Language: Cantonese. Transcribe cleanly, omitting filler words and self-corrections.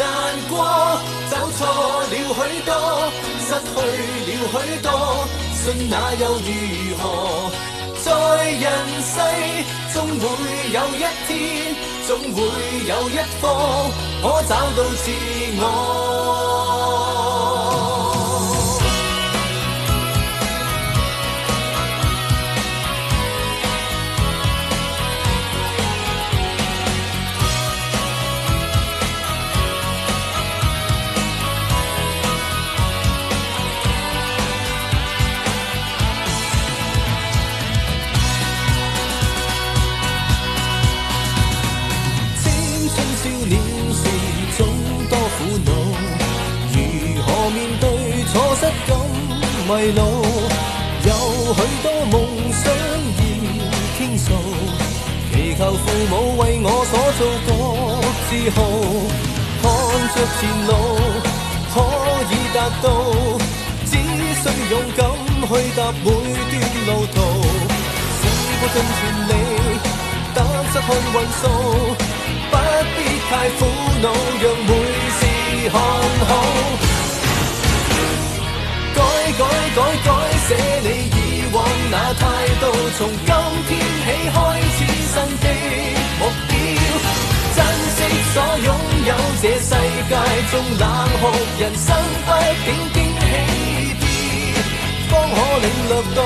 難過，走錯了許多，失去了許多，信那又如何？在人世總會有一天，總會有一方可找到自我。錯失感迷路，有許多夢想要傾訴，祈求父母為我所做各自豪，看着前路可以達到，只需勇敢去踏每段路途，試過盡全力，得失看運數，不必太苦惱，讓每事看好。改寫你以往那態度，從今天起開始新的目標，珍惜所擁有，這世界中冷酷人生畢竟驚喜啲，方可領略到